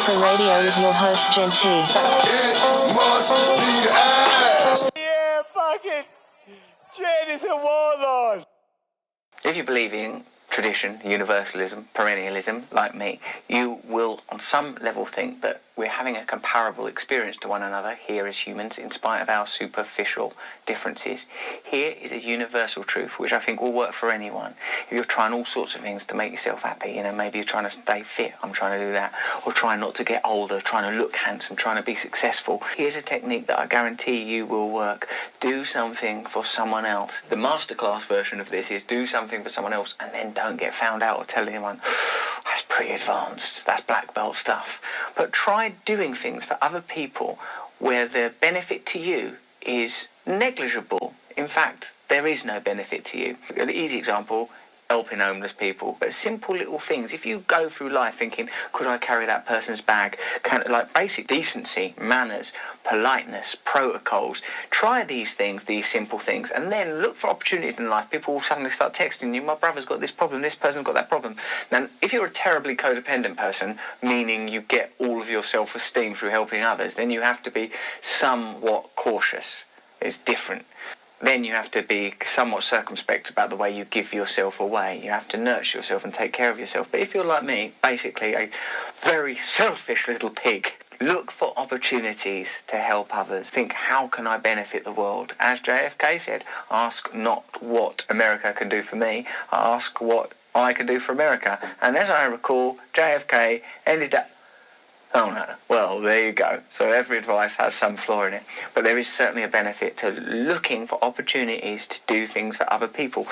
Bumper Radio with your host, Genty. It must be ass. Yeah, fucking Jen is a warlord. If you believe in tradition, universalism, perennialism, like me, you will on some level think that we're having a comparable experience to one another here as humans in spite of our superficial differences. Here is a universal truth which I think will work for anyone. If you're trying all sorts of things to make yourself happy, maybe you're trying to stay fit, I'm trying to do that, or trying not to get older, trying to look handsome, trying to be successful. Here's a technique that I guarantee you will work. Do something for someone else. The masterclass version of this is do something for someone else and then don't get found out or tell anyone, that's pretty advanced, that's black belt stuff. But try doing things for other people where the benefit to you is negligible. In fact, there is no benefit to you. An easy example, helping homeless people. But simple little things. If you go through life thinking, could I carry that person's bag? Like basic decency, manners, politeness, protocols. Try these things, these simple things, and then look for opportunities in life. People will suddenly start texting you, my brother's got this problem, this person's got that problem. Now, if you're a terribly codependent person, meaning you get all of your self-esteem through helping others, then you have to be somewhat cautious. It's different. Then you have to be somewhat circumspect about the way you give yourself away. You have to nurture yourself and take care of yourself. But if you're like me, basically a very selfish little pig, look for opportunities to help others. Think, how can I benefit the world? As JFK said, ask not what America can do for me, ask what I can do for America. And as I recall, JFK ended up... Oh no. Well, there you go. So every advice has some flaw in it. But there is certainly a benefit to looking for opportunities to do things for other people.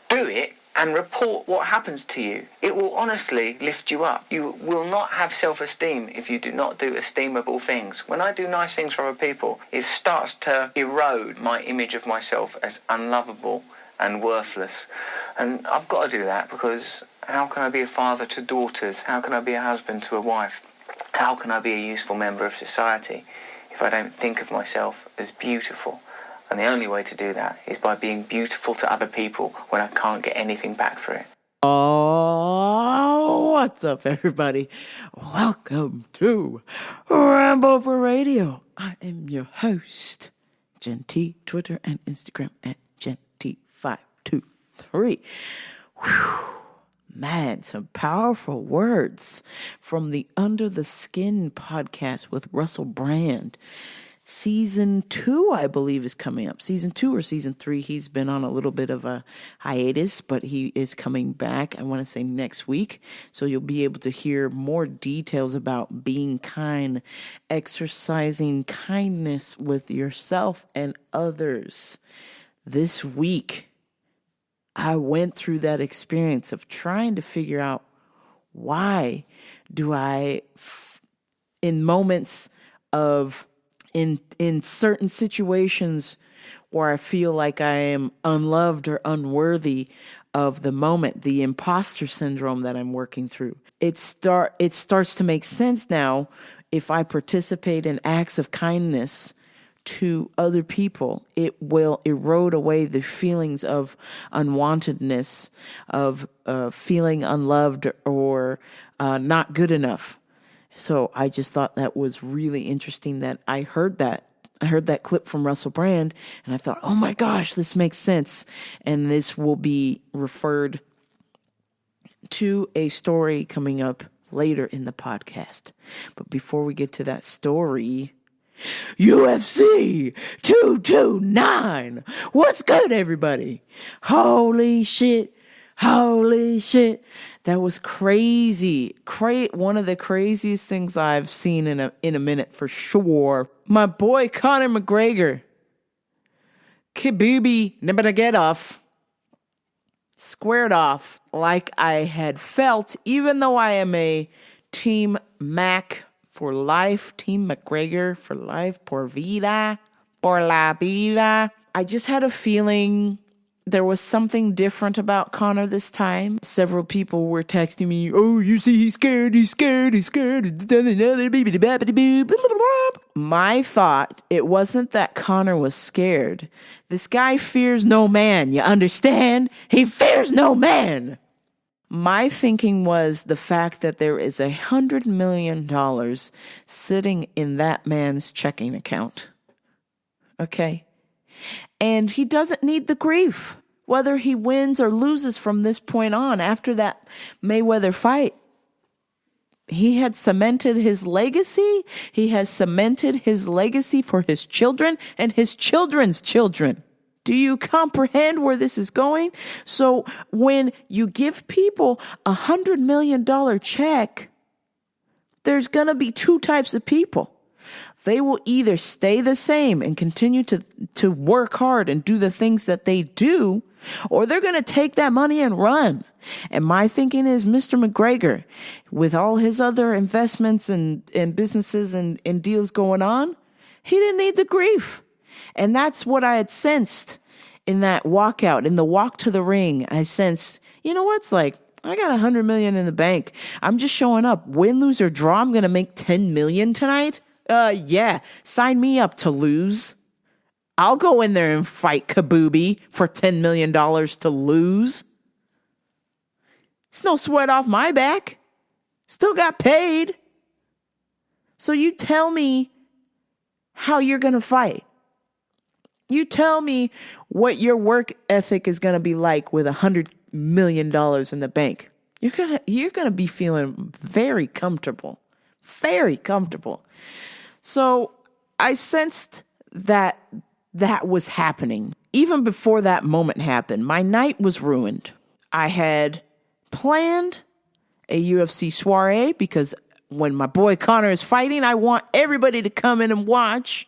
Do it and report what happens to you. It will honestly lift you up. You will not have self-esteem if you do not do esteemable things. When I do nice things for other people, it starts to erode my image of myself as unlovable and worthless. And I've got to do that because how can I be a father to daughters? How can I be a husband to a wife? How can I be a useful member of society if I don't think of myself as beautiful? And the only way to do that is by being beautiful to other people when I can't get anything back for it. Oh, what's up, everybody? Welcome to Rambo for Radio. I am your host, Genty, Twitter and Instagram at Genty523. Whew. Man, some powerful words from the Under the Skin podcast with Russell Brand. Season 2, I believe, is coming up. Season 2 or Season 3, he's been on a little bit of a hiatus, but he is coming back, I want to say next week. So you'll be able to hear more details about being kind, exercising kindness with yourself and others. This week, I went through that experience of trying to figure out why do I, in moments of, in certain situations where I feel like I am unloved or unworthy of the moment, the imposter syndrome that I'm working through. It starts to make sense now if I participate in acts of kindness to other people. It will erode away the feelings of unwantedness, of feeling unloved or not good enough. So I just thought that was really interesting that I heard that. I heard that clip from Russell Brand and I thought, oh my gosh, this makes sense. And this will be referred to a story coming up later in the podcast. But before we get to that story, UFC 229. What's good, everybody? Holy shit. That was crazy. One of the craziest things I've seen in a minute for sure. My boy Conor McGregor. Khabewby Nurmagomedov squared off like I had felt, even though I am a Team Mac for life, Team McGregor for life, por vida, por la vida. I just had a feeling there was something different about Conor this time. Several people were texting me, oh, you see, he's scared. My thought, it wasn't that Conor was scared. This guy fears no man, you understand? He fears no man. My thinking was the fact that there is $100 million sitting in that man's checking account. Okay? And he doesn't need the grief, whether he wins or loses from this point on after that Mayweather fight. He had cemented his legacy. He has cemented his legacy for his children and his children's children. Do you comprehend where this is going? So when you give people $100 million check, there's going to be two types of people. They will either stay the same and continue to work hard and do the things that they do, or they're going to take that money and run. And my thinking is Mr. McGregor, with all his other investments and businesses and deals going on, he didn't need the grief. And that's what I had sensed in that walkout, in the walk to the ring. I sensed, you know what? It's like, I got $100 million in the bank. I'm just showing up. Win, lose, or draw, I'm going to make $10 million tonight. Yeah, sign me up to lose. I'll go in there and fight Khabewby for $10 million to lose. It's no sweat off my back. Still got paid. So you tell me how you're going to fight. You tell me what your work ethic is going to be like with $100 million in the bank. You're gonna be feeling very comfortable. Very comfortable. So I sensed that was happening. Even before that moment happened, my night was ruined. I had planned a UFC soiree because when my boy Condor is fighting, I want everybody to come in and watch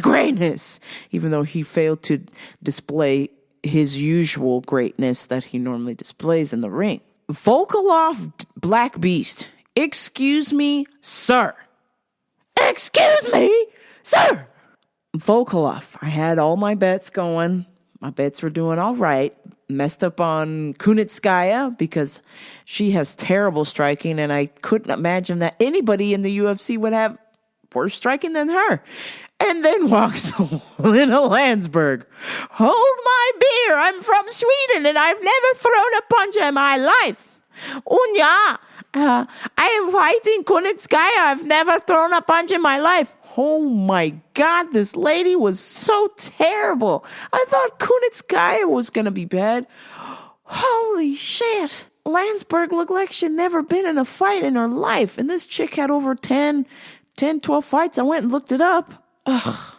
greatness, even though he failed to display his usual greatness that he normally displays in the ring. Volkov Black Beast. Excuse me, sir. Excuse me, sir. Volkov. I had all my bets going. My bets were doing all right. Messed up on Kunitskaya because she has terrible striking, and I couldn't imagine that anybody in the UFC would have worse striking than her. And then walks Lena Landsberg. Hold my beer. I'm from Sweden and I've never thrown a punch in my life. Unya, I am fighting Kunitskaya. I've never thrown a punch in my life. Oh my God, this lady was so terrible. I thought Kunitskaya was going to be bad. Holy shit. Landsberg looked like she'd never been in a fight in her life. And this chick had over 10, 12 fights. I went and looked it up. Ugh.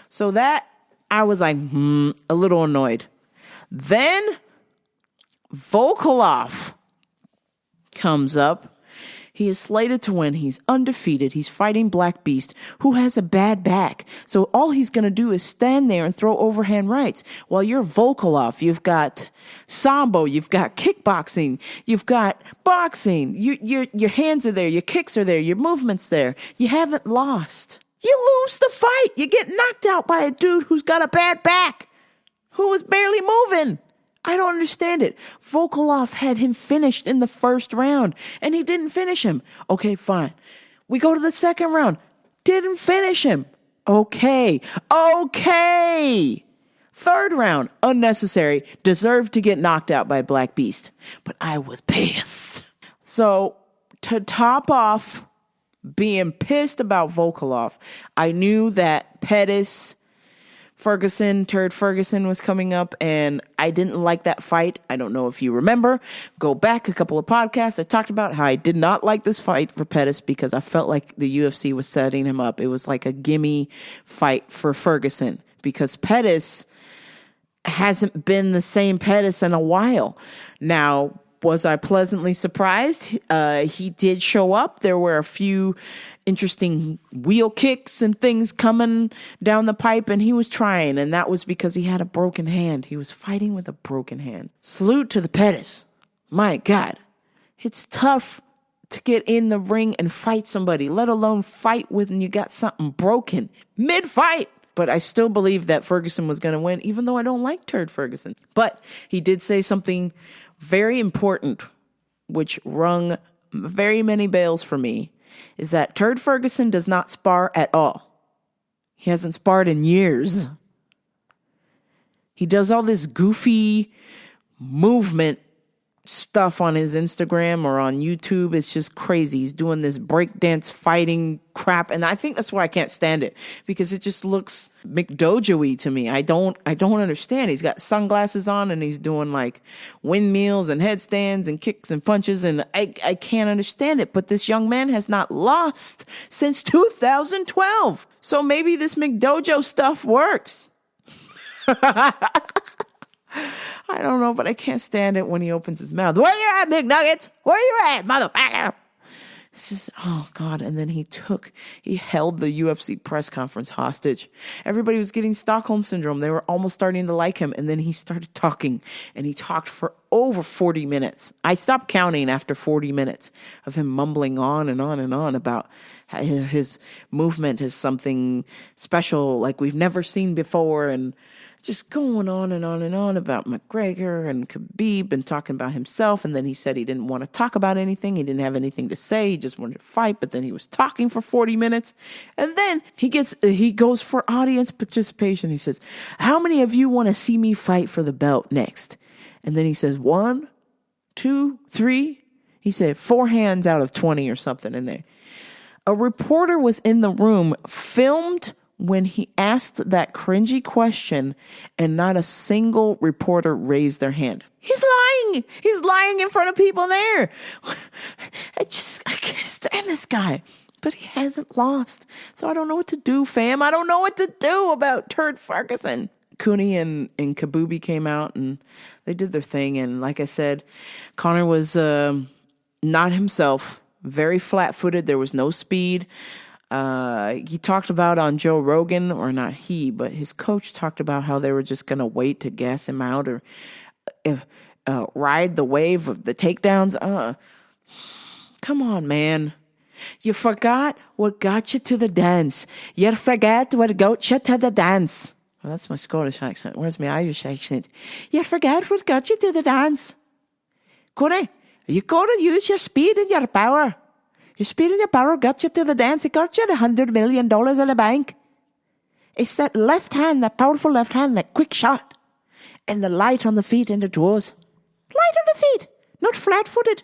So that, I was like, a little annoyed. Then Volkov comes up. He is slated to win. He's undefeated. He's fighting Black Beast, who has a bad back. So all he's going to do is stand there and throw overhand rights. While you're Volkov, you've got Sambo, you've got kickboxing, you've got boxing. Your hands are there, your kicks are there, your movement's there. You haven't lost. You lose the fight. You get knocked out by a dude who's got a bad back, who was barely moving. I don't understand it. Volkov had him finished in the first round, and he didn't finish him. Okay, fine. We go to the second round. Didn't finish him. Okay. Third round, unnecessary. Deserved to get knocked out by Black Beast. But I was pissed. So, to top off being pissed about Volkov, I knew that Pettis, Turd Ferguson was coming up, and I didn't like that fight. I don't know if you remember. Go back a couple of podcasts. I talked about how I did not like this fight for Pettis because I felt like the UFC was setting him up. It was like a gimme fight for Ferguson because Pettis hasn't been the same Pettis in a while. Now, was I pleasantly surprised? He did show up. There were a few interesting wheel kicks and things coming down the pipe, and he was trying, and that was because he had a broken hand. He was fighting with a broken hand. Salute to the Pettis. My God. It's tough to get in the ring and fight somebody, let alone fight when you got something broken mid-fight. But I still believe that Ferguson was going to win, even though I don't like Turd Ferguson. But he did say something very important, which rung very many bells for me, is that Turd Ferguson does not spar at all. He hasn't sparred in years. He does all this goofy movement stuff on his Instagram or on YouTube. It's just crazy. He's doing this breakdance fighting crap, and I think that's why I can't stand it, because it just looks McDojo-y to me. I don't understand. He's got sunglasses on and he's doing like windmills and headstands and kicks and punches, and I can't understand it. But this young man has not lost since 2012. So maybe this McDojo stuff works. I don't know, but I can't stand it when he opens his mouth. Where you at, McNuggets? Where you at, motherfucker? It's just, oh God. And then he held the UFC press conference hostage. Everybody was getting Stockholm syndrome. They were almost starting to like him. And then he started talking, and he talked for over 40 minutes. I stopped counting after 40 minutes of him mumbling on and on and on about how his movement is something special like we've never seen before, and just going on and on and on about McGregor and Khabib and talking about himself. And then he said he didn't want to talk about anything. He didn't have anything to say. He just wanted to fight. But then he was talking for 40 minutes. And then he goes for audience participation. He says, how many of you want to see me fight for the belt next? And then he says, 1, 2, 3. He said 4 hands out of 20 or something in there. A reporter was in the room, filmed when he asked that cringy question, and not a single reporter raised their hand. He's lying. He's lying in front of people there. I can't stand this guy. But he hasn't lost. So I don't know what to do, fam. I don't know what to do about Turd Ferguson. Cooney and Khabewby came out and they did their thing. And like I said, Condor was not himself, very flat-footed. There was no speed. He talked about on Joe Rogan, or not he, but his coach talked about how they were just going to wait to gas him out or ride the wave of the takedowns. Come on, man. You forgot what got you to the dance. You forget what got you to the dance. Well, that's my Scottish accent. Where's my Irish accent? You forget what got you to the dance. Corey, you got to use your speed and your power. Your speed and your power got you to the dance. It got you the $100 million in the bank. It's that left hand, that powerful left hand, that quick shot. And the light on the feet and the toes. Light on the feet, not flat-footed.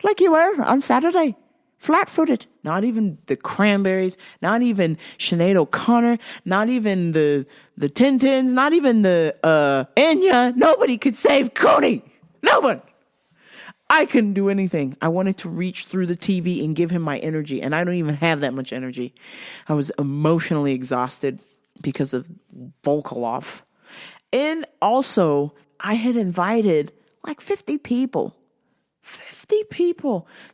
Like you were on Saturday. Flat-footed. Not even the Cranberries, not even Sinead O'Connor, not even the Tintins, not even the Enya. Nobody could save Cody. No one. I couldn't do anything. I wanted to reach through the TV and give him my energy, and I don't even have that much energy. I was emotionally exhausted because of Volkov. And also, I had invited like 50 people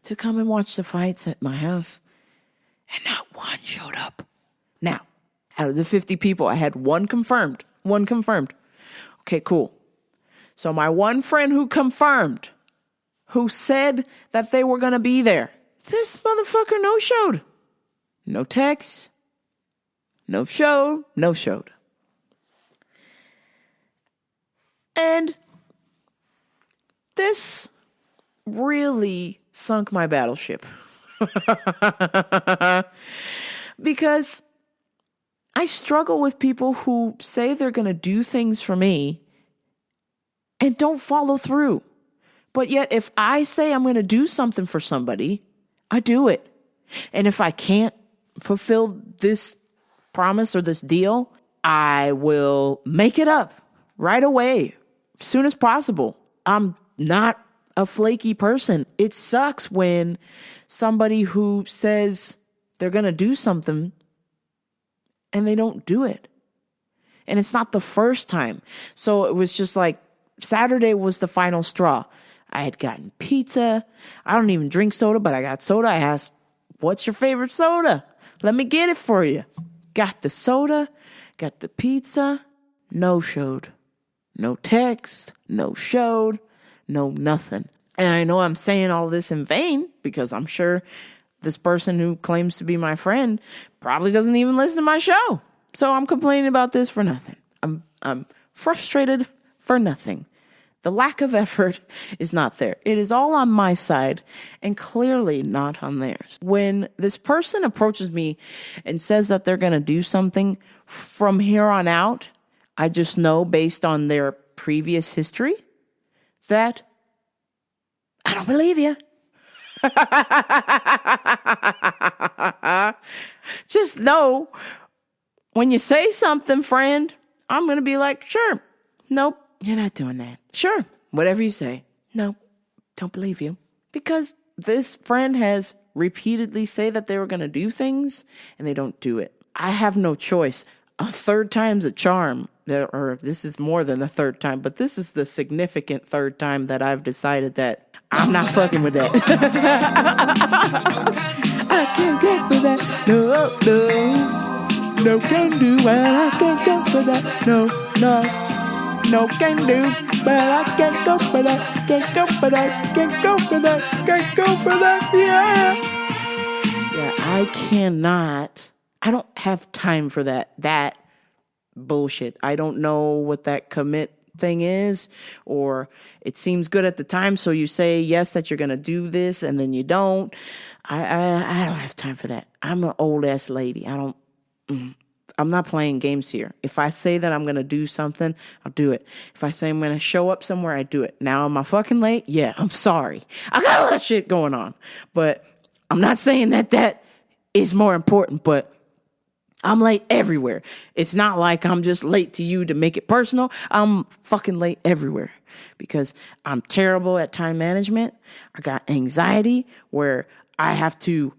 to come and watch the fights at my house, and not one showed up. Now, out of the 50 people, I had one confirmed. Okay, cool. So my one friend who confirmed, who said that they were going to be there, this motherfucker no-showed. No text. No-showed. And this really sunk my battleship. Because I struggle with people who say they're going to do things for me and don't follow through. But yet, if I say I'm going to do something for somebody, I do it. And if I can't fulfill this promise or this deal, I will make it up right away, as soon as possible. I'm not a flaky person. It sucks when somebody who says they're going to do something and they don't do it. And it's not the first time. So it was just like Saturday was the final straw. I had gotten pizza. I don't even drink soda, but I got soda. I asked, what's your favorite soda? Let me get it for you. Got the soda, got the pizza, no-showed. No text, no-showed, no nothing. And I know I'm saying all this in vain because I'm sure this person who claims to be my friend probably doesn't even listen to my show. So I'm complaining about this for nothing. I'm frustrated for nothing. The lack of effort is not there. It is all on my side and clearly not on theirs. When this person approaches me and says that they're going to do something from here on out, I just know based on their previous history that I don't believe you. Just know when you say something, friend, I'm going to be like, sure. Nope, you're not doing that. Sure, whatever you say. Nope, don't believe you. Because this friend has repeatedly say that they were going to do things and they don't do it. I have no choice. A third time's a charm. Or this is more than a third time, but this is the significant third time that I've decided that I'm not fucking with that. I can't go for that. No, no. No can do, but I can't go for that. No, no. No can do, but I can't go for that. Can't go for that. Can't go for that. Can't go for that. Yeah. Yeah, I cannot. I don't have time for that bullshit. I don't know what that commit thing is, or it seems good at the time, so you say yes that you're gonna do this and then you don't. I don't have time for that. I'm an old ass lady. I'm not playing games here. If I say that I'm gonna do something, I'll do it. If I say I'm gonna show up somewhere, I do it. Now am I fucking late? Yeah, I'm sorry. I got a lot of shit going on, but I'm not saying that is more important, but I'm late everywhere. It's not like I'm just late to you to make it personal. I'm fucking late everywhere because I'm terrible at time management. I got anxiety where I have to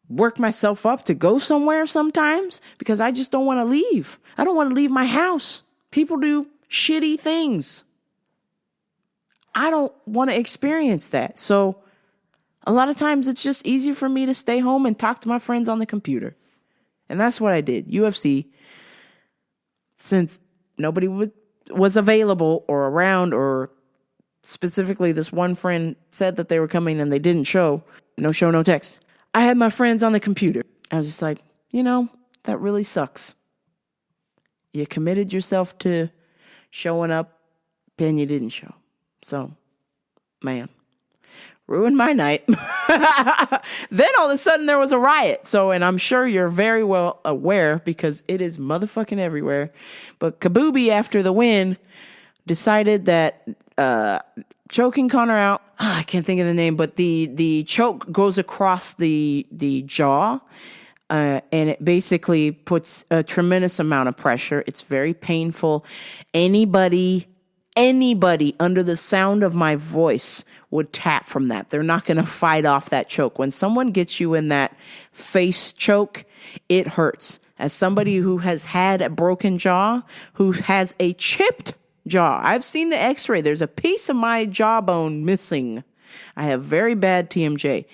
work myself up to go somewhere sometimes because I just don't want to leave. I don't want to leave my house. People do shitty things. I don't want to experience that. So a lot of times it's just easier for me to stay home and talk to my friends on the computer. And that's what I did. UFC, since nobody was available or around, or specifically this one friend said that they were coming and they didn't show. No show, no text. I had my friends on the computer. I was just like, that really sucks. You committed yourself to showing up and you didn't show. So, man. Ruined my night. Then all of a sudden there was a riot. And I'm sure you're very well aware because it is motherfucking everywhere. But Khabewby, after the win, decided that choking Condor out. I can't think of the name, but the choke goes across the jaw. And it basically puts a tremendous amount of pressure. It's very painful. Anybody under the sound of my voice would tap from that. They're not going to fight off that choke. When someone gets you in that face choke, it hurts. As somebody who has had a broken jaw, who has a chipped jaw, I've seen the x-ray. There's a piece of my jawbone missing. I have very bad TMJ.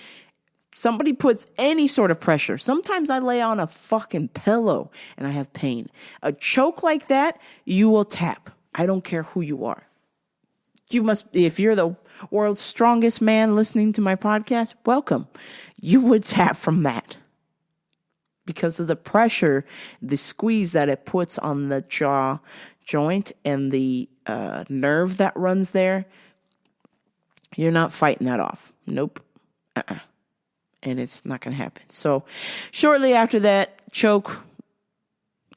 Somebody puts any sort of pressure. Sometimes I lay on a fucking pillow and I have pain. A choke like that, you will tap. I don't care who you are. If you're the world's strongest man listening to my podcast, welcome. You would tap from that because of the pressure, the squeeze that it puts on the jaw joint and the nerve that runs there. You're not fighting that off. Nope. And it's not going to happen. So shortly after that choke,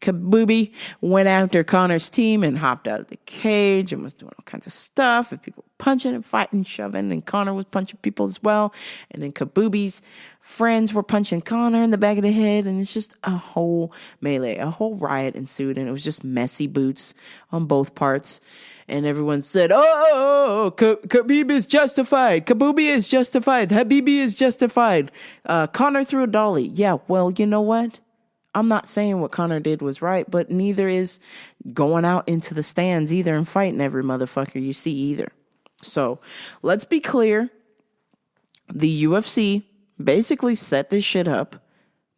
Khabewby went after Connor's team and hopped out of the cage and was doing all kinds of stuff, and people punching and fighting, shoving, and Connor was punching people as well. And then Khabewby's friends were punching Connor in the back of the head, and it's just a whole melee, a whole riot ensued, and it was just messy boots on both parts. And everyone said, Khabib is justified. Khabewby is justified. Habibi is justified. Connor threw a dolly. Yeah, well, you know what? I'm not saying what Condor did was right, but neither is going out into the stands either and fighting every motherfucker you see either. So let's be clear. The UFC basically set this shit up.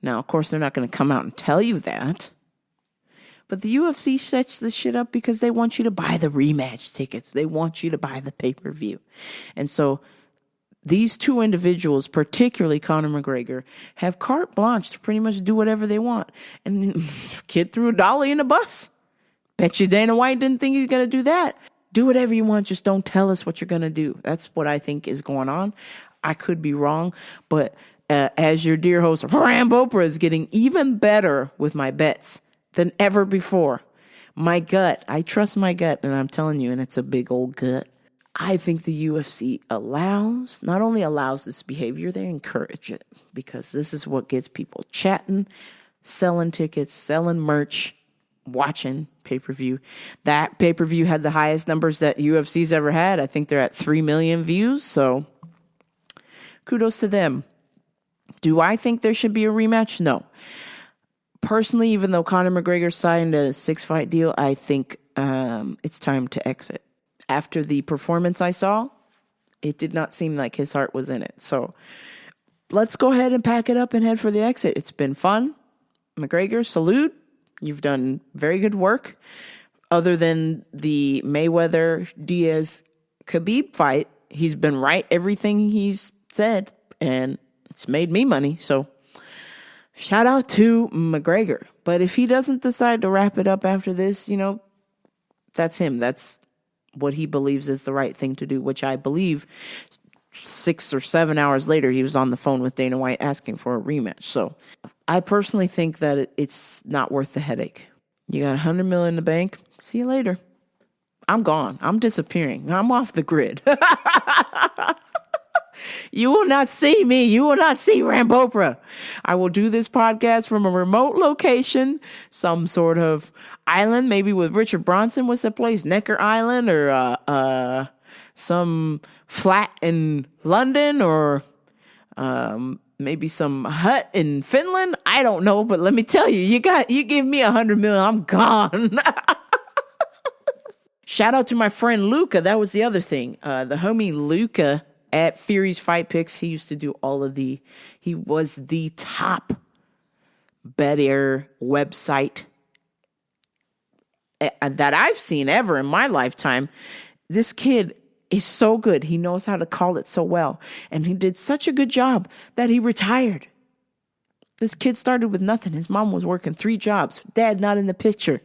Now, of course, they're not going to come out and tell you that. But the UFC sets this shit up because they want you to buy the rematch tickets. They want you to buy the pay-per-view. And so these two individuals, particularly Conor McGregor, have carte blanche to pretty much do whatever they want. And kid threw a dolly in a bus. Bet you Dana White didn't think he's going to do that. Do whatever you want. Just don't tell us what you're going to do. That's what I think is going on. I could be wrong. But as your dear host, Rambo Oprah, is getting even better with my bets than ever before. My gut. I trust my gut. And I'm telling you, and it's a big old gut. I think the UFC not only allows this behavior, they encourage it, because this is what gets people chatting, selling tickets, selling merch, watching pay-per-view. That pay-per-view had the highest numbers that UFC's ever had. I think they're at 3 million views, so kudos to them. Do I think there should be a rematch? No. Personally, even though Conor McGregor signed a 6-fight deal, I think it's time to exit. After the performance I saw, it did not seem like his heart was in it. So let's go ahead and pack it up and head for the exit. It's been fun. McGregor, salute. You've done very good work. Other than the Mayweather-Diaz-Khabib fight, he's been right everything he's said, and it's made me money. So shout out to McGregor. But if he doesn't decide to wrap it up after this, that's him. That's what he believes is the right thing to do, which I believe 6 or 7 hours later, he was on the phone with Dana White asking for a rematch. So I personally think that it's not worth the headache. You got $100 million in the bank. See you later. I'm gone. I'm disappearing. I'm off the grid. You will not see me. You will not see Rambopra. I will do this podcast from a remote location, some sort of island, maybe with Richard Bronson. What's that place? Necker Island, or some flat in London, or maybe some hut in Finland. I don't know, but let me tell you, you give me $100 million, I'm gone. Shout out to my friend Luca. That was the other thing. The homie Luca at Fury's Fight Picks, he used to do he was the top better website that I've seen ever in my lifetime. This kid is so good. He knows how to call it so well. And he did such a good job that he retired. This kid started with nothing. His mom was working 3 jobs. Dad not in the picture.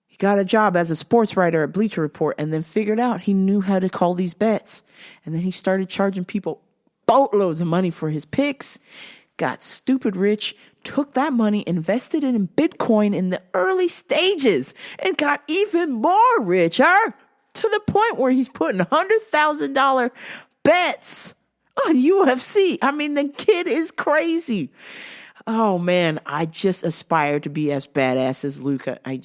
He got a job as a sports writer at Bleacher Report, and then figured out he knew how to call these bets. And then he started charging people boatloads of money for his picks, got stupid rich, took that money, invested it in Bitcoin in the early stages, and got even more richer, to the point where he's putting $100,000 bets on UFC. I mean, the kid is crazy. Oh man, I just aspire to be as badass as Luca. I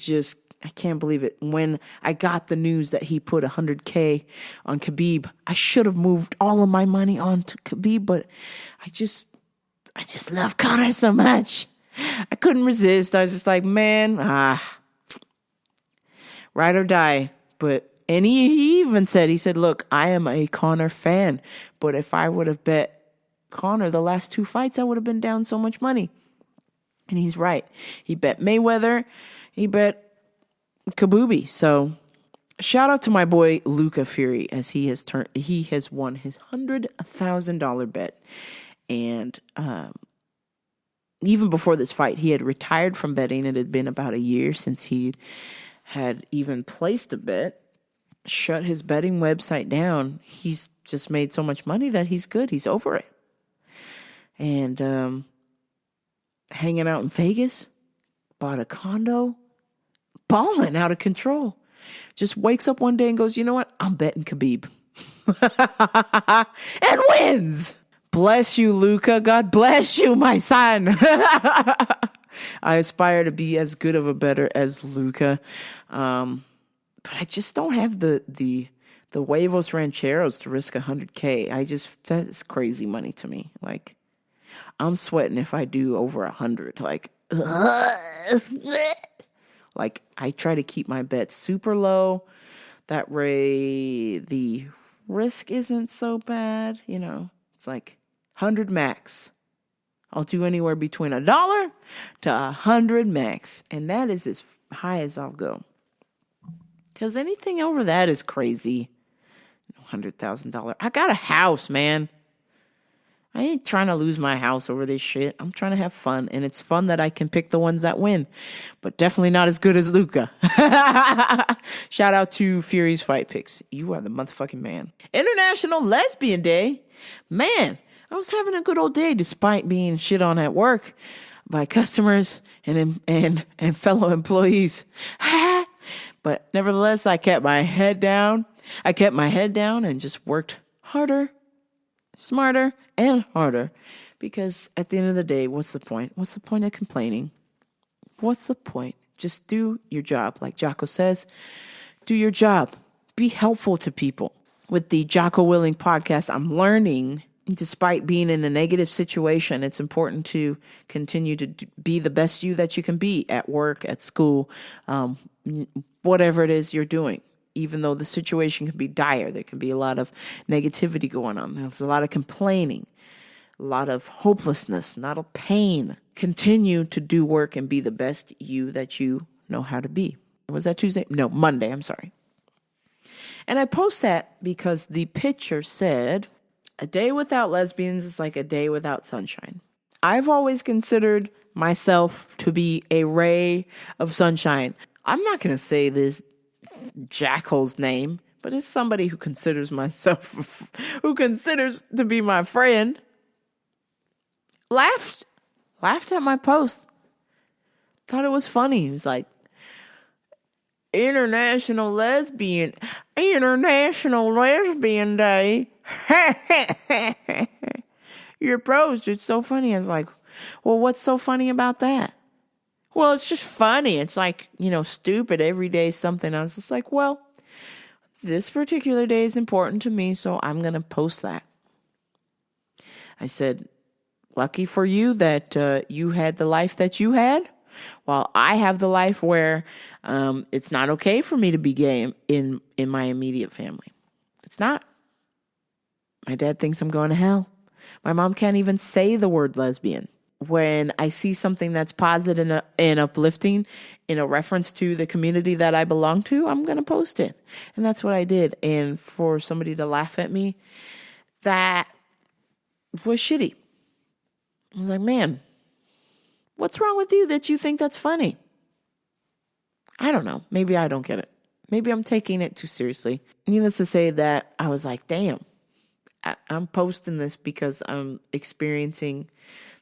can't believe it. When I got the news that he put $100K on Khabib, I should have moved all of my money on to Khabib, but I just love Conor so much. I couldn't resist. I was just like, man, ride or die. And he even said, look, I am a Conor fan, but if I would have bet Conor the last 2 fights, I would have been down so much money. And he's right. He bet Mayweather. He bet Khabewby. So shout out to my boy Luca Fury, as he has won his $100,000 bet. And even before this fight, he had retired from betting. It had been about a year since he had even placed a bet. Shut his betting website down. He's just made so much money that he's good. He's over it. And hanging out in Vegas, bought a condo, balling out of control. Just wakes up one day and goes, you know what? I'm betting Khabib. And wins. Bless you, Luca. God bless you, my son. I aspire to be as good of a bettor as Luca. But I just don't have the huevos rancheros to risk $100K. That's crazy money to me. Like, I'm sweating if I do over 100. Like, I try to keep my bets super low. That way the risk isn't so bad. It's like 100 max. I'll do anywhere between $1 to 100 max. And that is as high as I'll go. Because anything over that is crazy. $100,000. I got a house, man. I ain't trying to lose my house over this shit. I'm trying to have fun. And it's fun that I can pick the ones that win. But definitely not as good as Luca. Shout out to Fury's Fight Picks. You are the motherfucking man. International Lesbian Day. Man, I was having a good old day despite being shit on at work by customers and fellow employees. But nevertheless, I kept my head down I kept my head down and just worked harder, smarter, and harder. Because at the end of the day, what's the point? What's the point of complaining? What's the point? Just do your job. Like Jocko says, do your job. Be helpful to people. With the Jocko Willing podcast, I'm learning, despite being in a negative situation, it's important to continue to be the best you that you can be at work, at school, whatever it is you're doing. Even though the situation can be dire, there can be a lot of negativity going on. There's a lot of complaining, a lot of hopelessness, not a pain. Continue to do work and be the best you that you know how to be. Was that Tuesday? No, Monday. I'm sorry. And I post that because the picture said, a day without lesbians is like a day without sunshine. I've always considered myself to be a ray of sunshine. I'm not going to say this jackal's name, but it's somebody who considers to be my friend. Laughed at my post. Thought it was funny. He was like, International Lesbian Day. Your post, it's so funny. I was like, well, what's so funny about that? Well, it's just funny. It's like, stupid. Every day something. I was just like, well, this particular day is important to me, so I'm going to post that. I said, lucky for you that you had the life that you had, while I have the life where it's not okay for me to be gay in my immediate family. It's not. My dad thinks I'm going to hell. My mom can't even say the word lesbian. When I see something that's positive and uplifting in a reference to the community that I belong to, I'm going to post it. And that's what I did. And for somebody to laugh at me, that was shitty. I was like, man, what's wrong with you that you think that's funny? I don't know. Maybe I don't get it. Maybe I'm taking it too seriously. Needless to say that I was like, damn, I'm posting this because I'm experiencing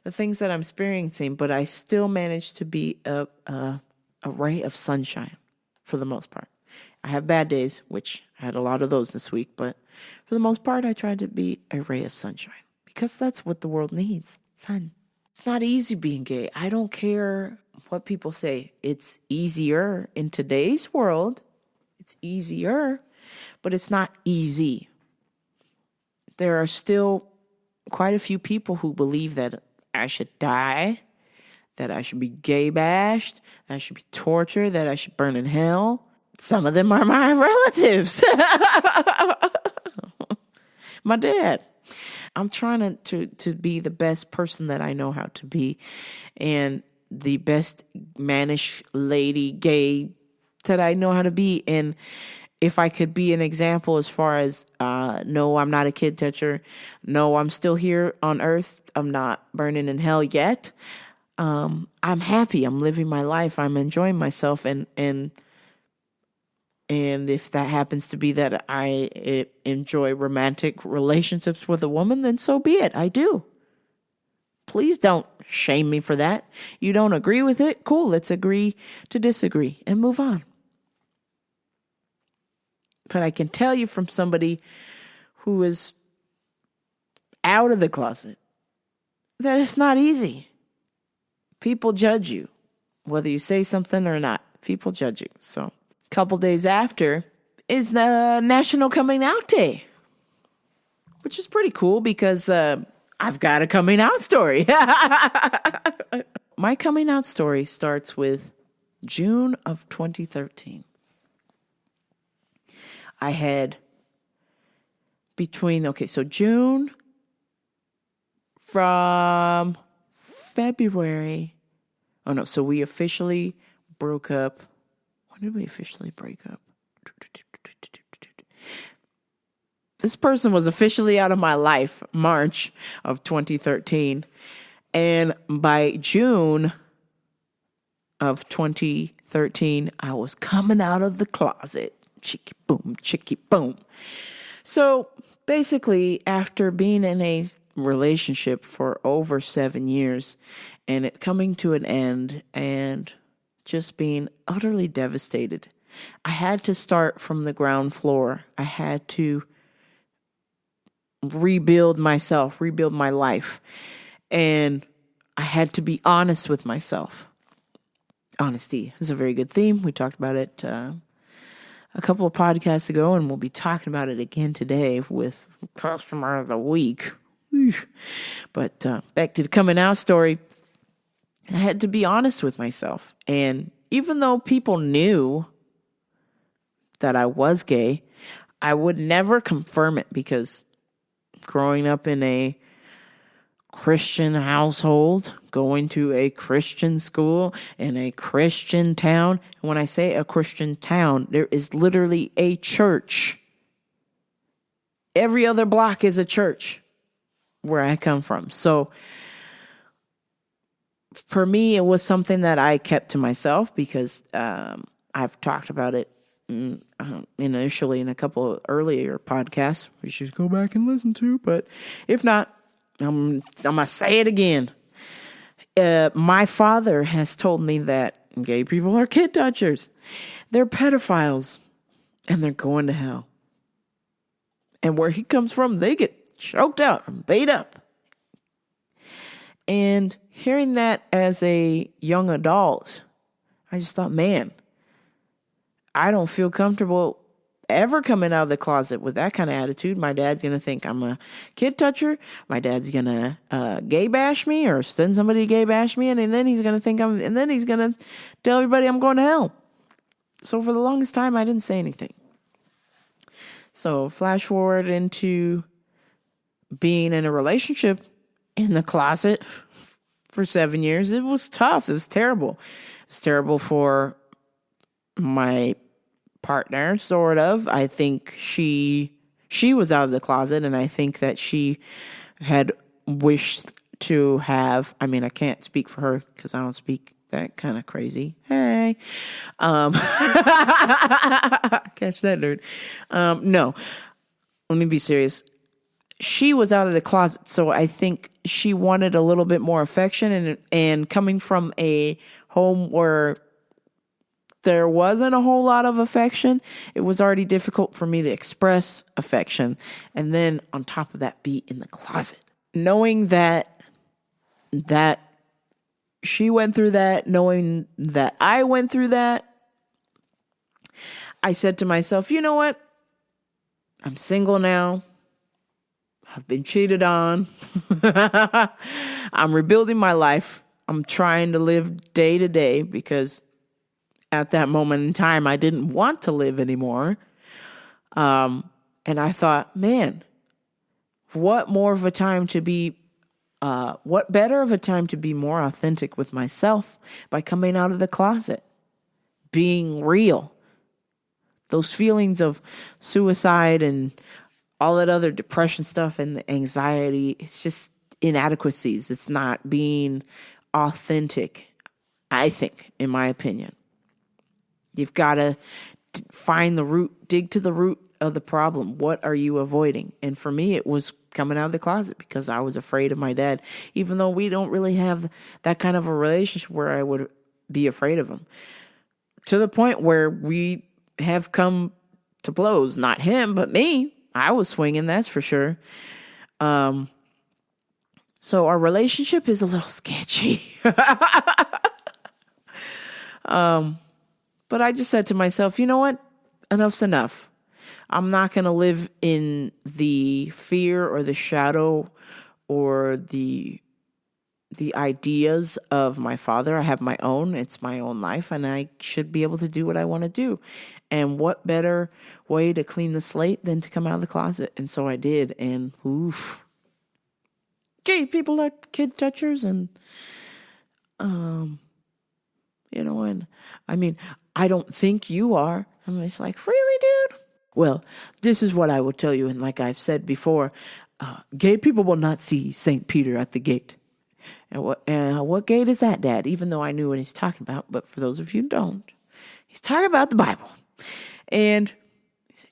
the things that I'm experiencing, but I still managed to be a ray of sunshine for the most part. I have bad days, which I had a lot of those this week, but for the most part, I tried to be a ray of sunshine because that's what the world needs, sun. It's not easy being gay. I don't care what people say. It's easier in today's world. It's easier, but it's not easy. There are still quite a few people who believe that I should die, that I should be gay bashed, that I should be tortured, that I should burn in hell. Some of them are my relatives. My dad. I'm trying to be the best person that I know how to be and the best mannish lady gay that I know how to be. And if I could be an example as far as, no, I'm not a kid toucher. No, I'm still here on earth. I'm not burning in hell yet. I'm happy. I'm living my life. I'm enjoying myself. And if that happens to be that I enjoy romantic relationships with a woman, then so be it. I do. Please don't shame me for that. You don't agree with it? Cool. Let's agree to disagree and move on. But I can tell you from somebody who is out of the closet that it's not easy. People judge you, whether you say something or not. People judge you. So a couple days after is the National Coming Out Day, which is pretty cool because I've got a coming out story. My coming out story starts with June of 2013. I had June from February. Oh, no. So we officially broke up. When did we officially break up? This person was officially out of my life, March of 2013. And by June of 2013, I was coming out of the closet. Chicky boom, chicky boom. So basically, after being in a relationship for over 7 years and it coming to an end and just being utterly devastated I had to start from the ground floor. I had to rebuild myself, rebuild my life. And I had to be honest with myself. Honesty is a very good theme. We talked about it a couple of podcasts ago, and we'll be talking about it again today with Customer of the Week. But back to the coming out story. I had to be honest with myself. And even though people knew that I was gay, I would never confirm it, because growing up in a Christian household, going to a Christian school in a Christian town. And when I say a Christian town, there is literally a church. Every other block is a church where I come from. So for me, it was something that I kept to myself, because I've talked about it initially in a couple of earlier podcasts, which you should go back and listen to. But if not, I'm going to say it again. My father has told me that gay people are kid touchers. They're pedophiles. And they're going to hell. And where he comes from, they get choked out and beat up. And hearing that as a young adult, I just thought, man, I don't feel comfortable ever coming out of the closet with that kind of attitude. My dad's going to think I'm a kid toucher. My dad's going to gay bash me, or send somebody to gay bash me. And then he's going to think and then he's going to tell everybody I'm going to hell. So for the longest time, I didn't say anything. So flash forward into being in a relationship in the closet for 7 years. It was tough. It was terrible. It was terrible for my partner, sort of. I think she was out of the closet, and I think that she had wished to have, I mean, I can't speak for her because I don't speak that kind of crazy. Hey. Catch that, dude. No, let me be serious. She was out of the closet, so I think she wanted a little bit more affection, and coming from a home where there wasn't a whole lot of affection, it was already difficult for me to express affection. And then on top of that, be in the closet. Knowing that she went through that, knowing that I went through that, I said to myself, you know what? I'm single now. I've been cheated on. I'm rebuilding my life. I'm trying to live day to day, because at that moment in time, I didn't want to live anymore. And I thought, man, what better of a time to be more authentic with myself by coming out of the closet, being real. Those feelings of suicide and all that other depression stuff and the anxiety, it's just inadequacies. It's not being authentic, I think, in my opinion. You've got to find the root, dig to the root of the problem. What are you avoiding? And for me, it was coming out of the closet, because I was afraid of my dad, even though we don't really have that kind of a relationship where I would be afraid of him. To the point where we have come to blows. Not him, but me. I was swinging, that's for sure. So our relationship is a little sketchy. But I just said to myself, you know what? Enough's enough. I'm not going to live in the fear or the shadow or the ideas of my father. I have my own. It's my own life, and I should be able to do what I want to do. And what better way to clean the slate than to come out of the closet? And so I did. And oof. Gay people are kid touchers, and and I mean, I don't think you are. I'm just like, really, dude? Well, this is what I will tell you. And like I've said before, gay people will not see St. Peter at the gate. And what gate is that, Dad? Even though I knew what he's talking about. But for those of you who don't, he's talking about the Bible. And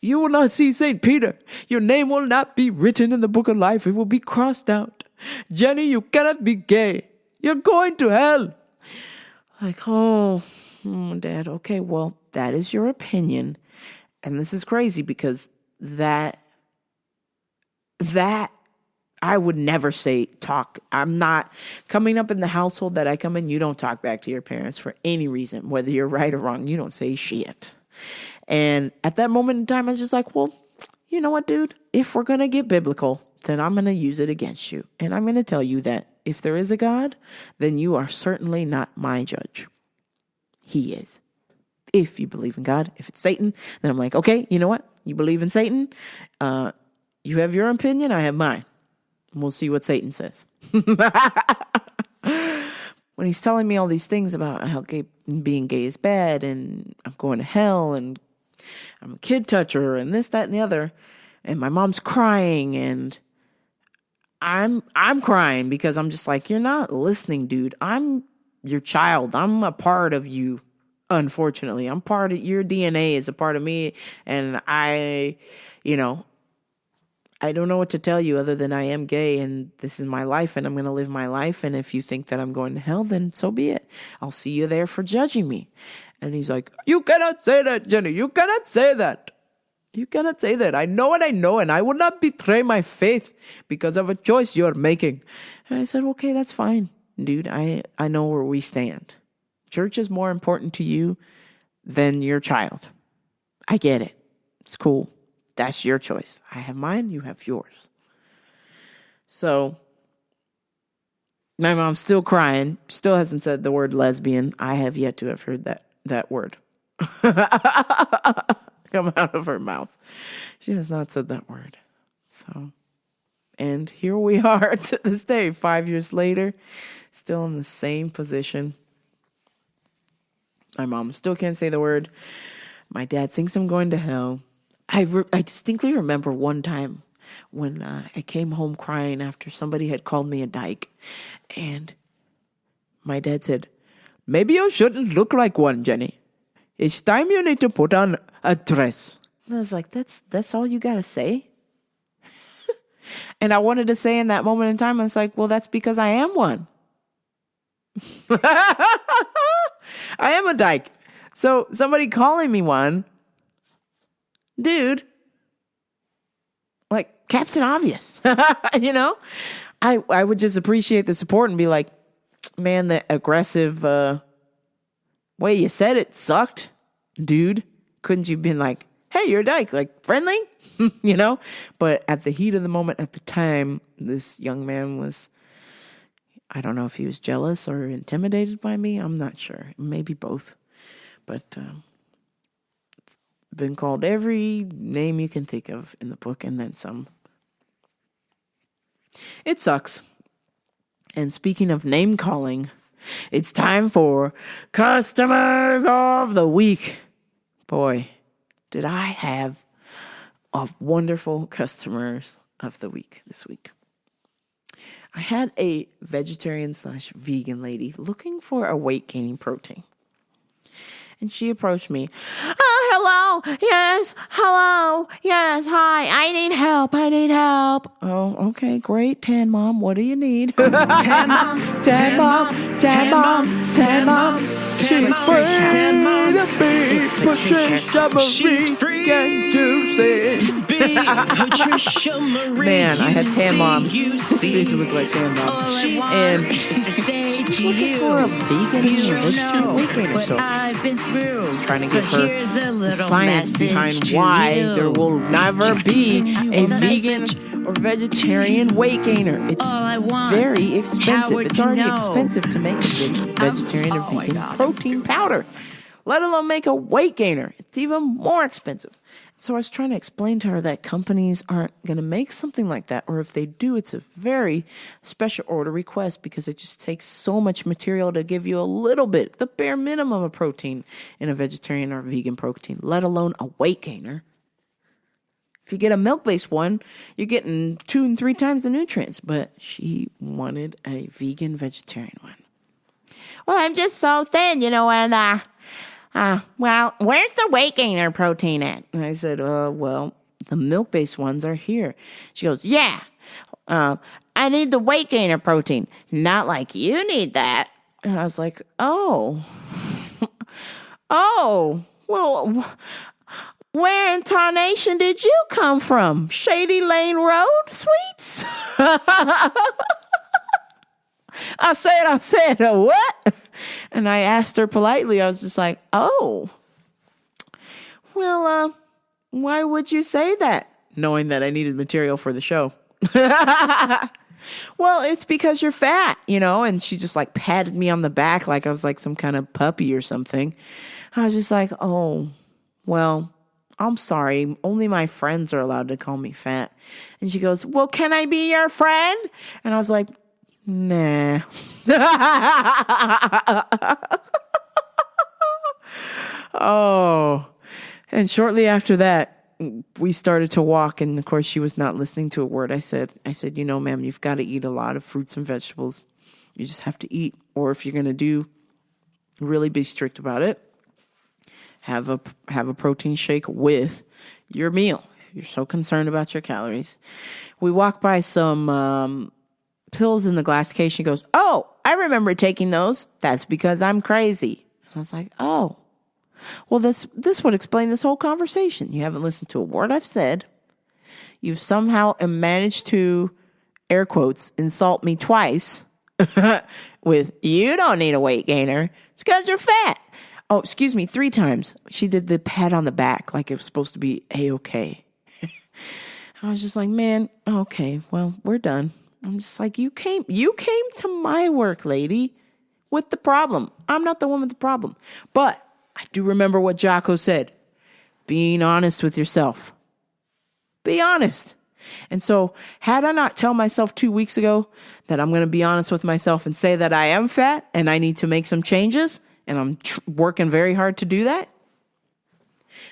you will not see St. Peter. Your name will not be written in the book of life. It will be crossed out. Jenny, you cannot be gay. You're going to hell. Like, oh, Dad, okay, well, that is your opinion. And this is crazy because that I would never say talk. I'm not coming up in the household that I come in. You don't talk back to your parents for any reason, whether you're right or wrong. You don't say shit. And at that moment in time, I was just like, well, you know what, dude? If we're going to get biblical, then I'm going to use it against you. And I'm going to tell you that if there is a God, then you are certainly not my judge. He is. If you believe in God, if it's Satan, then I'm like, okay, you know what? You believe in Satan. You have your opinion. I have mine. We'll see what Satan says. When he's telling me all these things about how being gay is bad and I'm going to hell and I'm a kid toucher and this, that, and the other, and my mom's crying and I'm crying because I'm just like, you're not listening, dude. I'm your child. I'm a part of you. Unfortunately, I'm part of your DNA is a part of me. And I don't know what to tell you other than I am gay and this is my life and I'm going to live my life. And if you think that I'm going to hell, then so be it. I'll see you there for judging me. And he's like, you cannot say that, Jenny. You cannot say that. You cannot say that. I know what I know and I will not betray my faith because of a choice you're making. And I said, okay, that's fine, dude. I know where we stand. Church is more important to you than your child. I get it. It's cool. That's your choice. I have mine. You have yours. So my mom's still crying. Still hasn't said the word lesbian. I have yet to have heard that word come out of her mouth. She has not said that word. So, and here we are to this day, 5 years later, still in the same position. My mom still can't say the word. My dad thinks I'm going to hell. I distinctly remember one time when I came home crying after somebody had called me a dyke. And my dad said, maybe you shouldn't look like one, Jenny. It's time you need to put on a dress. And I was like, that's all you got to say? And I wanted to say in that moment in time, I was like, well, that's because I am one. I am a dyke. So somebody calling me one, dude, like Captain Obvious, I would just appreciate the support and be like, man, the aggressive way you said it sucked, dude. Couldn't you have been like, hey, you're a dyke, like friendly, But at the heat of the moment, at the time, this young man was, I don't know if he was jealous or intimidated by me. I'm not sure. Maybe both. But been called every name you can think of in the book and then some. It sucks. And speaking of name calling, it's time for Customers of the Week. Boy, did I have a wonderful Customers of the Week this week. I had a vegetarian/vegan lady looking for a weight gaining protein. And she approached me. Oh, hello. Yes. Hello. Yes. Hi. I need help. Oh, okay. Great. Tan Mom. What do you need? Tan Mom. She's free to be Patricia Marie. Can't you see? Man, I had Tan Mom. This bitch looked like Tan Mom. And she was looking for a vegan or vegetarian weight gainer. So I was trying to give her the science behind why there will never be a vegan or vegetarian weight gainer. It's very expensive. It's already expensive to make a vegetarian or vegan protein powder, let alone make a weight gainer. It's even more expensive. So I was trying to explain to her that companies aren't going to make something like that, or if they do, it's a very special order request because it just takes so much material to give you a little bit, the bare minimum of protein in a vegetarian or vegan protein, let alone a weight gainer. If you get a milk-based one, you're getting 2 and 3 times the nutrients, but she wanted a vegan vegetarian one. Well, I'm just so thin, and well, where's the weight gainer protein at? And I said, well, the milk-based ones are here. She goes, yeah, I need the weight gainer protein. Not like you need that. And I was like, oh, well, where in tarnation did you come from? Shady Lane Road, sweets? I said, what? And I asked her politely. I was just like, oh, well, why would you say that? Knowing that I needed material for the show. Well, it's because you're fat, and she just like patted me on the back like I was like some kind of puppy or something. I was just like, oh, well, I'm sorry. Only my friends are allowed to call me fat. And she goes, well, can I be your friend? And I was like, nah. Oh, and shortly after that, we started to walk, and of course she was not listening to a word I said. I said, ma'am, you've got to eat a lot of fruits and vegetables. You just have to eat. Or if you're going to really be strict about it, have a protein shake with your meal. You're so concerned about your calories. We walked by some pills in the glass case. She goes, oh, I remember taking those. That's because I'm crazy. And I was like, oh. Well, this would explain this whole conversation. You haven't listened to a word I've said. You've somehow managed to, air quotes, insult me twice with, you don't need a weight gainer. It's because you're fat. Oh, excuse me, 3 times. She did the pat on the back like it was supposed to be A-okay. I was just like, man, okay, well, we're done. I'm just like, you came to my work, lady, with the problem. I'm not the one with the problem. But I do remember what Jocko said. Being honest with yourself. Be honest. And so had I not tell myself 2 weeks ago that I'm going to be honest with myself and say that I am fat and I need to make some changes, and I'm working very hard to do that,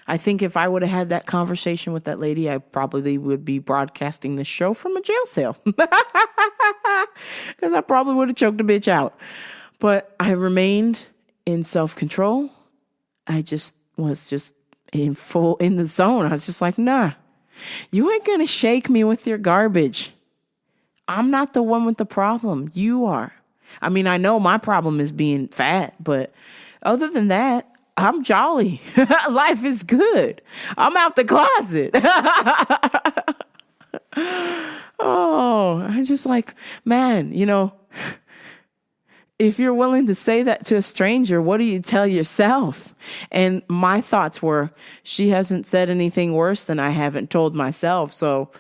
I think if I would have had that conversation with that lady, I probably would be broadcasting this show from a jail cell. Because I probably would have choked a bitch out. But I remained in self-control. I was in the zone. I was just like, nah, you ain't going to shake me with your garbage. I'm not the one with the problem. You are. I mean, I know my problem is being fat, but other than that, I'm jolly. Life is good. I'm out the closet. Oh, I'm just like, man, if you're willing to say that to a stranger, what do you tell yourself? And my thoughts were, she hasn't said anything worse than I haven't told myself. So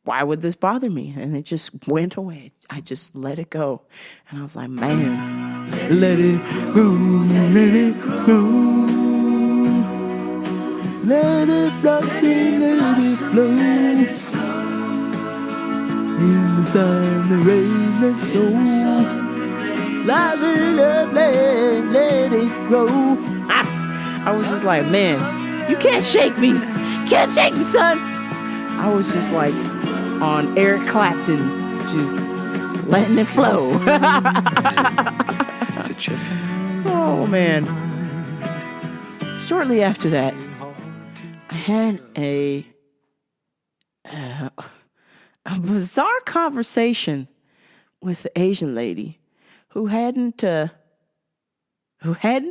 why would this bother me? And it just went away. I just let it go. And I was like, man, let it go, let it go. Let it block and let it flow. In the sun, the rain, and snow. Let it go. I was just like, man, you can't shake me. You can't shake me, son. I was just like on Eric Clapton, just letting it flow. Oh, man. Shortly after that, I had a bizarre conversation with the Asian lady who hadn't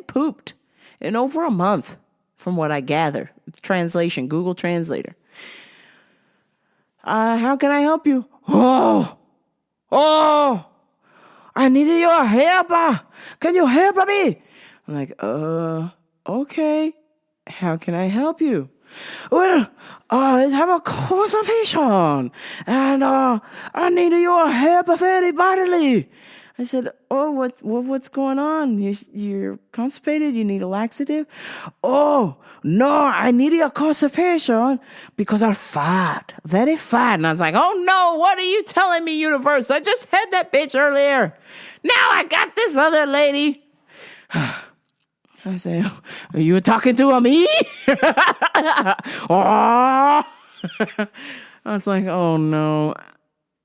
pooped in over a month, from what I gather. Translation, Google Translator. How can I help you? Oh, I need your help. Can you help me? I'm like, okay. How can I help you? Well, I have a constipation, and I need your help very badly. I said, oh, what's going on? You're constipated? You need a laxative? Oh, no, I need a constipation because I'm fat, very fat. And I was like, oh, no, what are you telling me, universe? I just had that bitch earlier. Now I got this other lady. I said, are you talking to me? Oh. I was like, oh, no.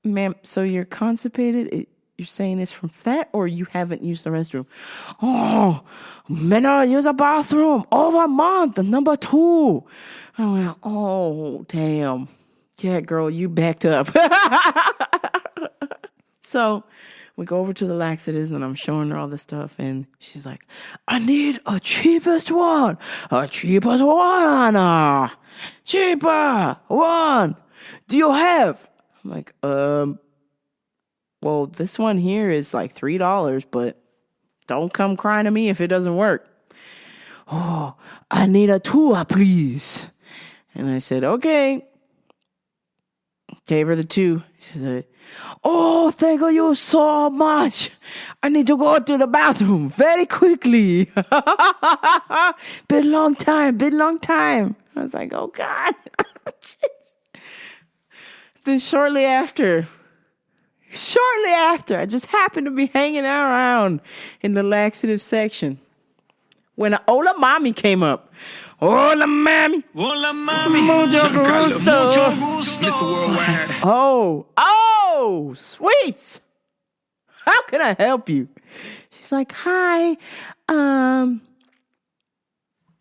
Ma'am, so you're constipated? You're saying it's from fat, or you haven't used the restroom? Oh, man, I use a bathroom over a month, number 2. I went, oh, damn. Yeah, girl, you backed up. So We go over to the laxatives and I'm showing her all this stuff. And she's like, I need a cheapest one. A cheapest one. Cheaper one. Do you have? I'm like, well, this one here is like $3, but don't come crying to me if it doesn't work. Oh, I need a two, please. And I said, okay. Gave her the two. She said, oh, thank you so much. I need to go to the bathroom very quickly. Been a long time. I was like, oh, God. Then shortly after, I just happened to be hanging around in the laxative section when an Hola Mommy came up. Hola Mommy. Hola, mami. Mucho gusto. Mr. Worldwide. Oh, sweets. How can I help you? She's like, hi.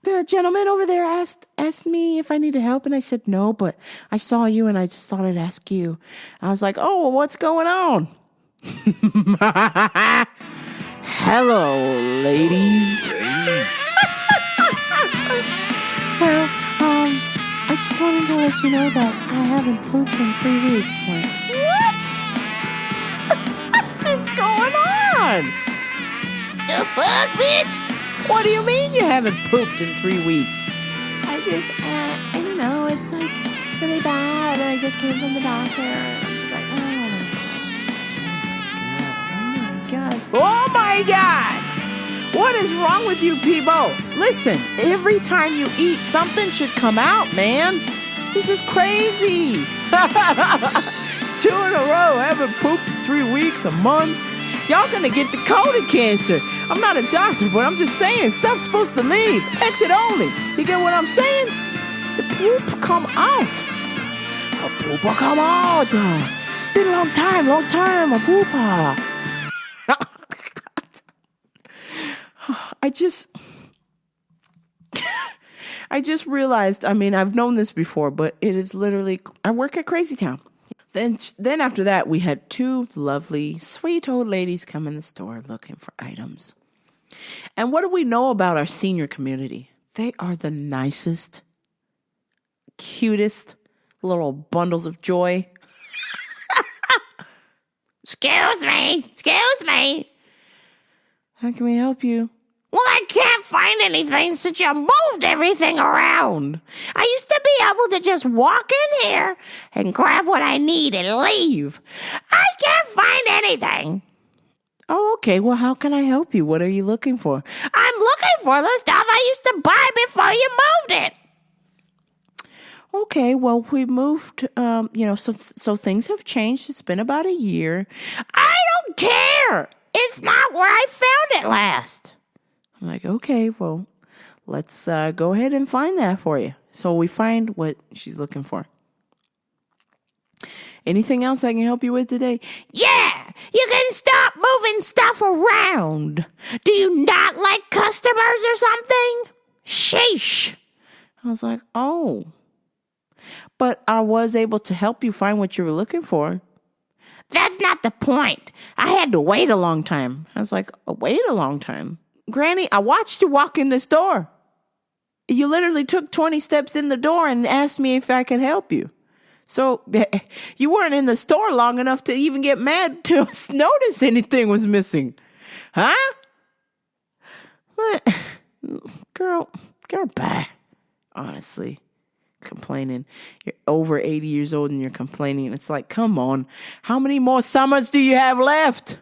The gentleman over there asked me if I needed help, and I said no, but I saw you and I just thought I'd ask you. I was like, oh, well, what's going on? Hello, ladies. Well, I just wanted to let you know that I haven't pooped in 3 weeks. I'm like, what? What is going on? The fuck, bitch? What do you mean you haven't pooped in 3 weeks? I just, I don't know, it's like really bad. I just came from the doctor and I'm just like, oh my God. What is wrong with you people? Listen, every time you eat, something should come out, man. This is crazy. 2 in a row, haven't pooped in 3 weeks, a month. Y'all gonna get the colon cancer. I'm not a doctor, but I'm just saying, stuff's supposed to leave. Exit only. You get what I'm saying? The poop come out. A pooper come out. Been a long time, a pooper. I just realized, I mean, I've known this before, but it is literally, I work at Crazy Town. Then after that, we had 2 lovely, sweet old ladies come in the store looking for items. And what do we know about our senior community? They are the nicest, cutest little bundles of joy. Excuse me. How can we help you? Well, I can't find anything since you moved everything around. I used to be able to just walk in here and grab what I need and leave. I can't find anything. Oh, okay. Well, how can I help you? What are you looking for? I'm looking for the stuff I used to buy before you moved it. Okay, well, we moved, so things have changed. It's been about a year. I don't care. It's not where I found it last. I'm like, okay, well, let's go ahead and find that for you. So we find what she's looking for. Anything else I can help you with today? Yeah, you can stop moving stuff around. Do you not like customers or something? Sheesh. I was like, oh. But I was able to help you find what you were looking for. That's not the point. I had to wait a long time. I was like, wait a long time? Granny, I watched you walk in this door. You literally took 20 steps in the door and asked me if I could help you. So you weren't in the store long enough to even get mad to notice anything was missing. Huh? Girl, bye. Honestly, complaining. You're over 80 years old and you're complaining. It's like, come on. How many more summers do you have left?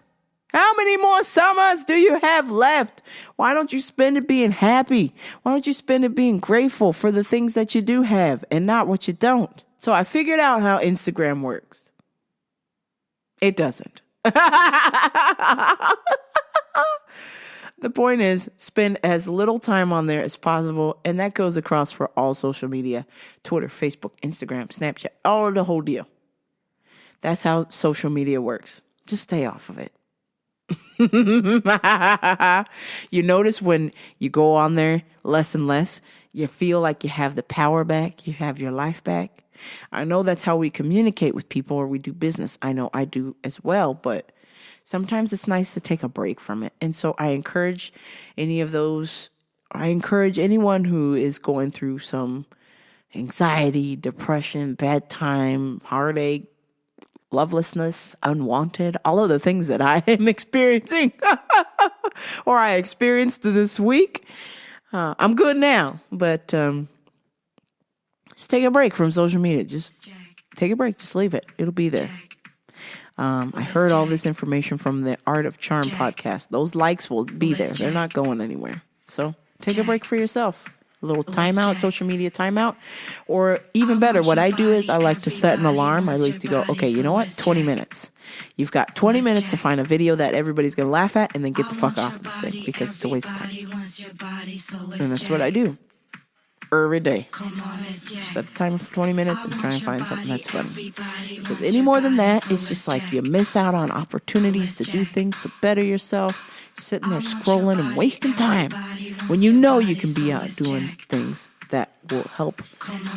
How many more summers do you have left? Why don't you spend it being happy? Why don't you spend it being grateful for the things that you do have and not what you don't? So I figured out how Instagram works. It doesn't. The point is, spend as little time on there as possible, and that goes across for all social media. Twitter, Facebook, Instagram, Snapchat, all of the whole deal. That's how social media works. Just stay off of it. You notice when you go on there less and less, you feel like you have the power back, you have your life back. I know that's how we communicate with people or we do business. I know I do as well, but sometimes it's nice to take a break from it. And so I encourage anyone who is going through some anxiety, depression, bad time, heartache, lovelessness, unwanted, all of the things that I am experiencing or I experienced this week. I'm good now, but just take a break from social media. Just take a break. Just leave it. It'll be there. I heard all this information from the Art of Charm podcast. Those likes will be there. They're not going anywhere. So take a break for yourself. A little timeout, social media timeout. Or even better, what I do is I like to set an alarm. I like to go, okay, you know what? 20 minutes. You've got 20 minutes to find a video that everybody's going to laugh at and then get the fuck off this thing because it's a waste of time. And that's what I do. Every day. Set a timer for 20 minutes and try and find something that's funny. Because any more than that, it's just like you miss out on opportunities to do things to better yourself. You're sitting there scrolling and wasting time when you know you can be out doing things that will help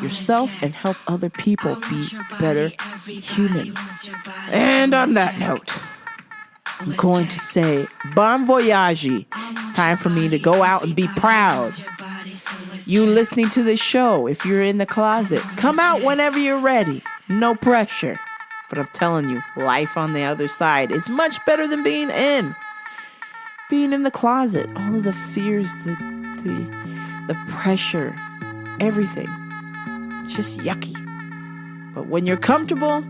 yourself and help other people be better humans. And on that note, I'm going to say bon voyage. It's time for me to go out and be proud. You listening to this show, if you're in the closet, come out whenever you're ready. No pressure. But I'm telling you, life on the other side is much better than being in. Being in the closet, all of the fears, the pressure, everything. It's just yucky. But when you're comfortable,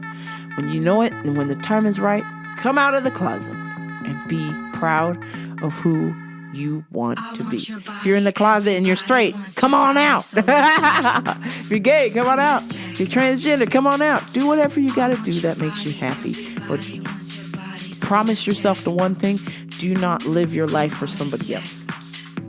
when you know it, and when the time is right, come out of the closet and be proud of who you want to be. If you're in the closet and you're straight, come on out. If you're gay, come on out. If you're transgender, come on out. Do whatever you got to do that makes you happy. But promise yourself the one thing: do not live your life for somebody else,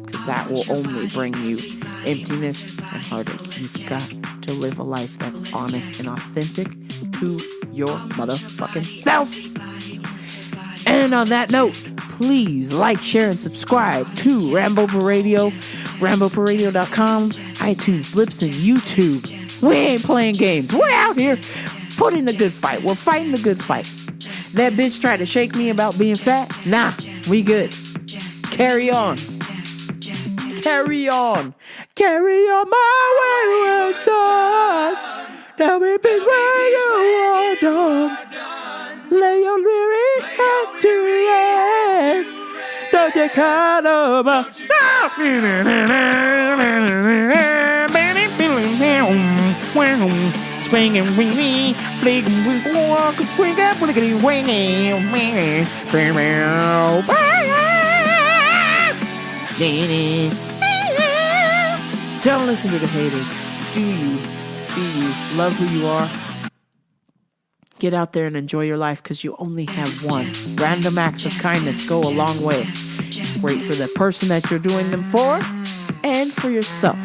because that will only bring you emptiness and heartache. You've got to live a life that's honest and authentic to your motherfucking self. And on that note, please like, share, and subscribe to Rambo Per Radio, RamboPerRadio.com, iTunes, Lips, and YouTube. We ain't playing games. We're out here putting the good fight. We're fighting the good fight. That bitch tried to shake me about being fat. Nah, we good. Carry on. Carry on. Carry on my wayward son. Tell me, bitch, where you are done. Lay your lyric head to rest. Don't you call over. Swinging, wingy, fligging, walk, swing up, wiggity, wingy, don't listen to the haters. Do you? Be you. Love who you are. Get out there and enjoy your life, because you only have one. Random acts of kindness go a long way. It's great for the person that you're doing them for and for yourself.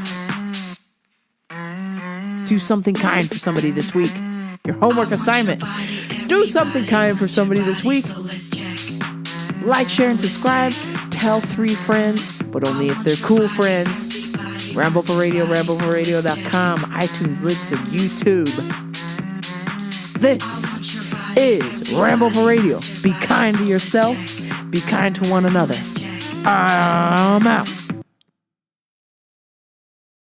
Do something kind for somebody this week. Your homework assignment. Do something kind for somebody this week. Like, share, and subscribe. Tell 3 friends, but only if they're cool friends. Rambo Per Radio, RamboPerRadio.com, iTunes, Lips, and YouTube. This is Rambo Per Radio. Be kind to yourself. Be kind to one another. I'm out.